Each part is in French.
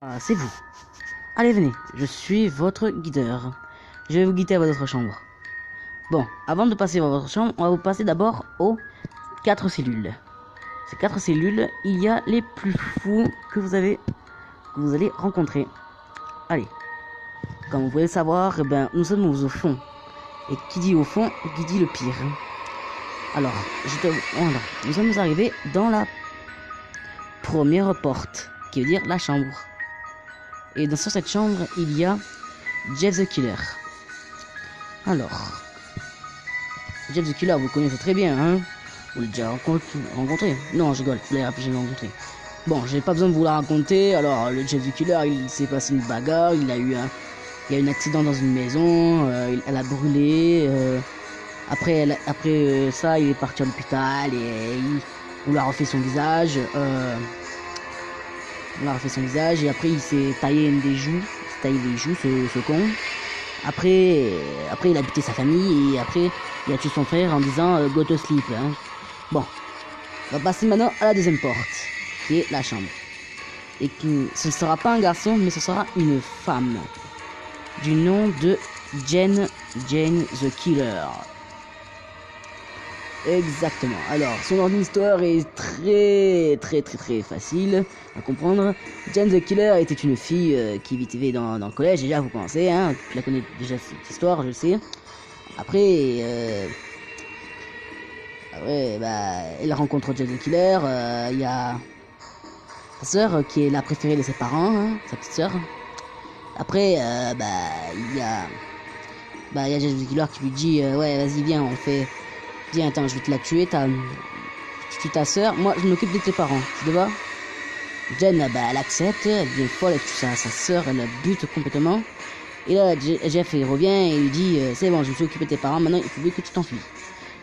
Ah, c'est vous. Allez, venez, je suis votre guideur. Je vais vous guider à votre chambre. Bon, avant de passer à votre chambre, on va vous passer d'abord aux 4 cellules. Ces 4 cellules, il y a les plus fous que vous allez rencontrer. Allez, comme vous pouvez le savoir, eh ben, nous sommes au fond. Et qui dit au fond, qui dit le pire. Alors, voilà, nous sommes arrivés dans la première porte, qui veut dire la chambre. Et sur cette chambre, il y a Jeff the Killer. Alors, Jeff the Killer, vous le connaissez très bien, hein? Vous l'avez déjà rencontré? Non, je rigole, vous l'avez jamais rencontré. Bon, j'ai pas besoin de vous la raconter. Alors, le Jeff the Killer, il s'est passé une bagarre, il y a eu un accident dans une maison, elle a brûlé. Après ça, il est parti à l'hôpital et on lui a refait son visage. Et après il s'est taillé des joues. Il s'est taillé les joues, ce con. Après, il a buté sa famille et après il a tué son frère en disant go to sleep. Hein. Bon, on va passer maintenant à la deuxième porte, qui est la chambre. Et ce ne sera pas un garçon, mais ce sera une femme. Du nom de Jane the Killer. Exactement. Alors, son ordre d'histoire est très facile à comprendre. Jane the Killer était une fille qui vivait dans le collège. Déjà, vous pensez, hein, tu la connais déjà cette histoire, je le sais. Après, elle rencontre Jane the Killer. Il y a sa sœur qui est la préférée de ses parents, hein, sa petite sœur. Après, il y a Jane the Killer qui lui dit ouais, vas-y, viens, on fait. Viens, attends, je vais te la tuer, tu tues ta soeur, moi je m'occupe de tes parents, tu vois. Jen, elle accepte, elle devient folle, elle tue sa soeur, elle la bute complètement. Et là, Jeff, il revient et il lui dit, c'est bon, je me suis occupé de tes parents, maintenant il faut que tu t'enfuis.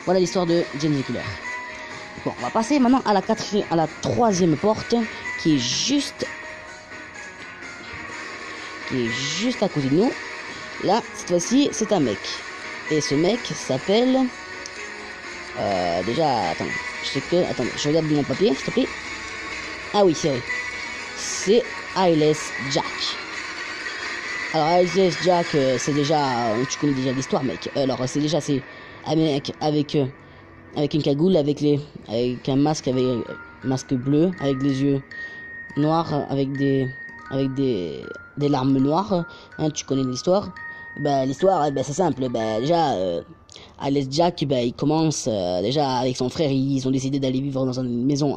Voilà l'histoire de Jane the Killer. Bon, on va passer maintenant à la troisième porte, qui est juste à côté de nous. Là, cette fois-ci, c'est un mec. Et ce mec s'appelle... déjà, attends, je regarde mon papier, s'il te plaît. Ah oui, c'est vrai. C'est Eyeless Jack. Alors, Eyeless Jack, c'est déjà... tu connais déjà l'histoire, mec. Alors, c'est un mec avec une cagoule, avec un masque, masque bleu, avec des yeux noirs, avec des larmes noires. Hein, tu connais l'histoire. L'histoire, c'est simple. Déjà... Eyeless Jack, il commence déjà avec son frère, ils ont décidé d'aller vivre dans une maison,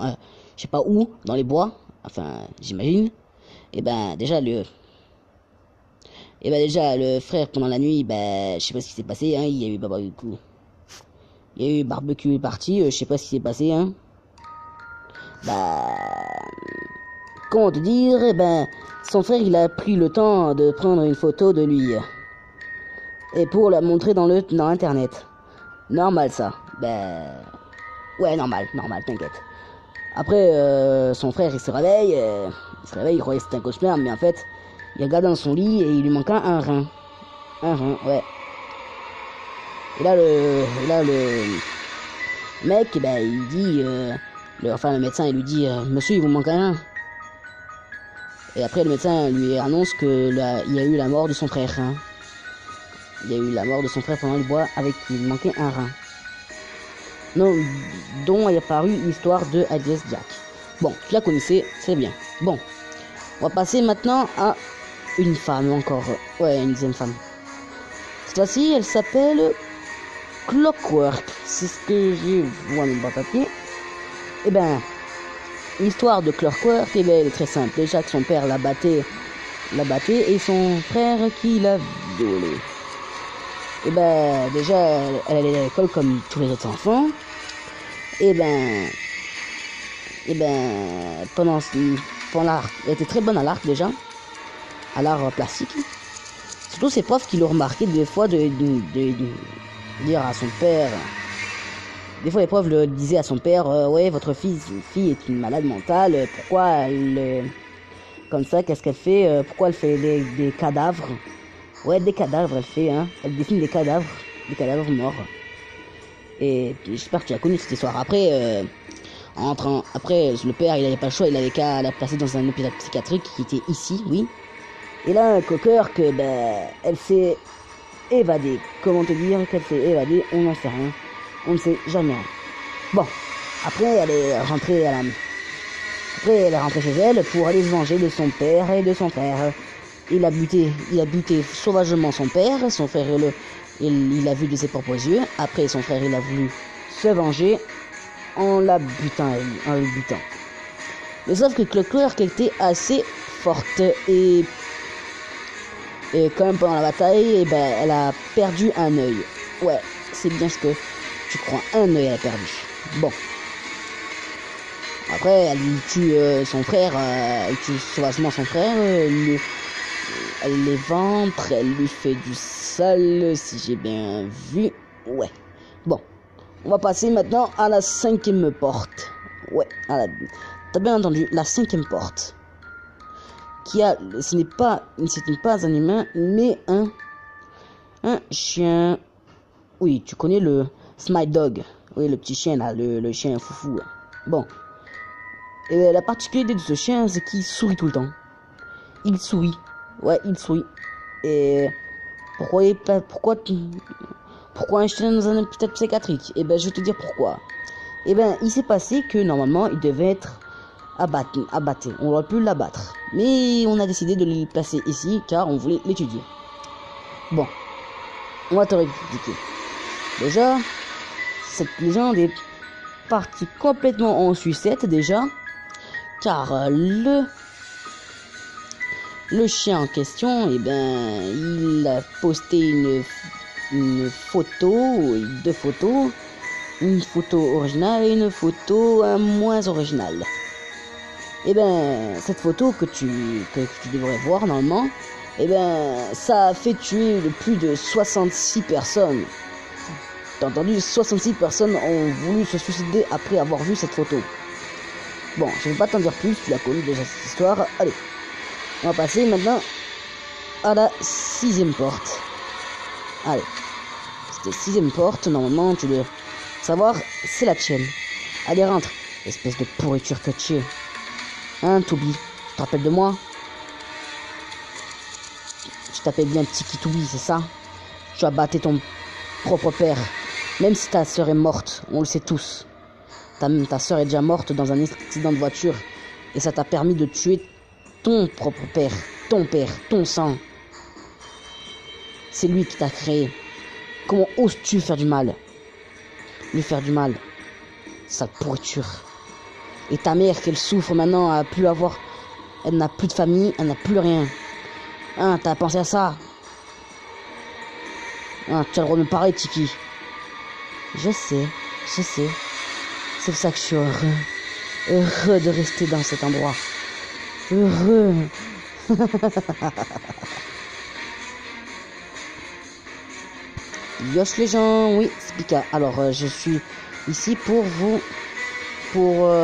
je sais pas où, dans les bois, enfin j'imagine. Et déjà le frère pendant la nuit, je sais pas ce qui s'est passé, hein, il y a eu barbecue party, je sais pas ce qui s'est passé, hein. Comment te dire, son frère il a pris le temps de prendre une photo de lui et pour la montrer dans internet. Normal ça. Ouais, normal, t'inquiète. Après, son frère, il se réveille, il croyait que c'était un cauchemar, mais en fait, il regarde dans son lit et il lui manque un rein. Un rein, ouais. Et là, le mec, il dit, le médecin, il lui dit, monsieur, il vous manque un rein. Et après, le médecin lui annonce que il y a eu la mort de son frère. Hein. Il y a eu la mort de son frère pendant le bois avec il manquait un rein. Non, dont est apparu l'histoire de Eyeless Jack. Bon, tu la connaissais, c'est bien. Bon, on va passer maintenant à une femme encore. Ouais, une deuxième femme. Cette fois-ci, elle s'appelle Clockwork. C'est ce que j'ai vu dans mon papier. L'histoire de Clockwork, elle est très simple. Déjà que son père la battait et son frère qui l'a violée. Déjà, elle allait à l'école comme tous les autres enfants. Pendant l'art, elle était très bonne à l'art déjà, à l'art plastique. Surtout ses profs qui l'ont remarqué des fois de dire à son père. Des fois les profs le disaient à son père, ouais, votre fille est une malade mentale. Pourquoi elle comme ça, qu'est-ce qu'elle fait? Pourquoi elle fait des cadavres? Ouais, des cadavres, elle fait, hein. Elle dessine des cadavres morts. Et j'espère que tu as connu cette histoire. Après, En rentrant, après, le père, il avait pas le choix, il avait qu'à la placer dans un hôpital psychiatrique qui était ici, oui. Et là, Cocker, que, ben, elle s'est évadée. Comment te dire qu'elle s'est évadée? On n'en sait rien. On ne sait jamais rien. Bon, après, elle est rentrée chez elle pour aller se venger de son père et de son frère. Il a buté sauvagement son père, son frère, il l'a vu de ses propres yeux. Après, son frère, il a voulu se venger en le butant. Mais sauf que Clockwork était assez forte et quand même pendant la bataille, ben, elle a perdu un œil. Ouais, c'est bien ce que tu crois, un œil elle a perdu. Bon. Après, elle tue son frère, elle tue sauvagement son frère, elle les ventre, elle lui fait du sale, si j'ai bien vu. Ouais. Bon. On va passer maintenant à la 5e porte. Ouais, t'as bien entendu, la 5e porte. Ce n'est pas un humain, mais un chien. Oui, tu connais le Smile Dog. Oui, le petit chien là, le chien foufou. Là. Bon. Et la particularité de ce chien, c'est qu'il sourit tout le temps. Il sourit. Ouais, il sourit. Et pourquoi un chien dans un hôpital psychiatrique? Eh ben, je vais te dire pourquoi. Eh ben, il s'est passé que normalement, il devait être abattu. On aurait pu l'abattre. Mais on a décidé de le placer ici car on voulait l'étudier. Bon, on va te réexpliquer. Déjà, cette légende est partie complètement en sucette déjà. Car le chien en question, eh ben, il a posté une photo, 2 photos, une photo originale et une photo moins originale. Et ben, cette photo que tu devrais voir normalement, et ben, ça a fait tuer plus de 66 personnes. T'as entendu, 66 personnes ont voulu se suicider après avoir vu cette photo. Bon, je ne vais pas t'en dire plus, tu l'as connu déjà cette histoire. Allez, on va passer maintenant à la 6e porte. Allez, cette 6e porte, normalement, tu dois savoir, c'est la tienne. Allez, rentre, espèce de pourriture que tu es. Hein, Toby, tu te rappelles de moi? Tu t'appelles bien Tiki Toby, c'est ça? Tu as battu ton propre père, même si ta sœur est morte, on le sait tous. Ta sœur est déjà morte dans un accident de voiture et ça t'a permis de tuer ton propre père, ton sang. C'est lui qui t'a créé. Comment oses-tu faire du mal? Lui faire du mal, sale pourriture. Et ta mère qu'elle souffre maintenant, elle n'a plus de famille, elle n'a plus rien. Hein, t'as pensé à ça? Hein, tu as le droit de me parler, Tiki. Je sais. C'est pour ça que je suis heureux de rester dans cet endroit. Heureux. Yosh les gens, oui, c'est Pika. Alors, je suis ici pour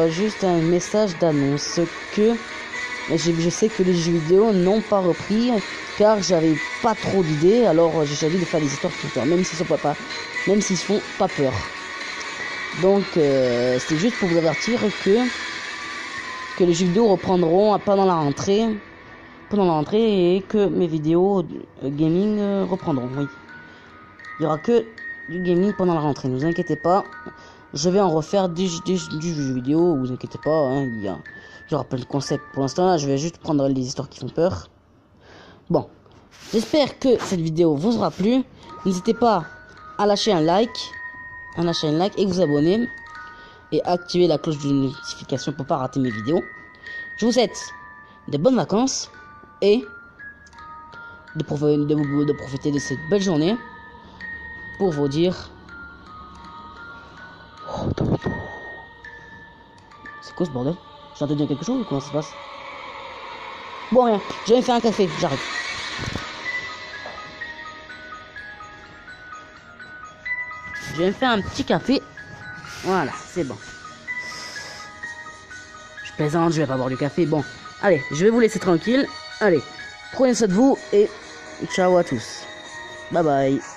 juste un message d'annonce que je sais que les jeux vidéo n'ont pas repris car j'avais pas trop d'idées. Alors, j'ai choisi de faire des histoires qui font peur, même s'ils font pas peur. Donc c'est juste pour vous avertir que les jeux vidéo reprendront pendant la rentrée et que mes vidéos gaming reprendront, oui. Il n'y aura que du gaming pendant la rentrée, ne vous inquiétez pas. Je vais en refaire du jeu vidéo, vous inquiétez pas, hein, il y aura plein de concepts. Pour l'instant là, je vais juste prendre les histoires qui font peur. Bon, j'espère que cette vidéo vous aura plu. N'hésitez pas à lâcher un like et vous abonner et activer la cloche de notification pour pas rater mes vidéos. Je vous souhaite de bonnes vacances et de profiter de cette belle journée pour vous dire c'est quoi ce bordel? J'ai entendu dire quelque chose ou comment ça se passe? Bon, rien, je vais me faire un café, j'arrête. Je vais me faire un petit café. Voilà, c'est bon. Je plaisante, je vais pas boire du café. Bon, allez, je vais vous laisser tranquille. Allez, prenez soin de vous et ciao à tous. Bye bye.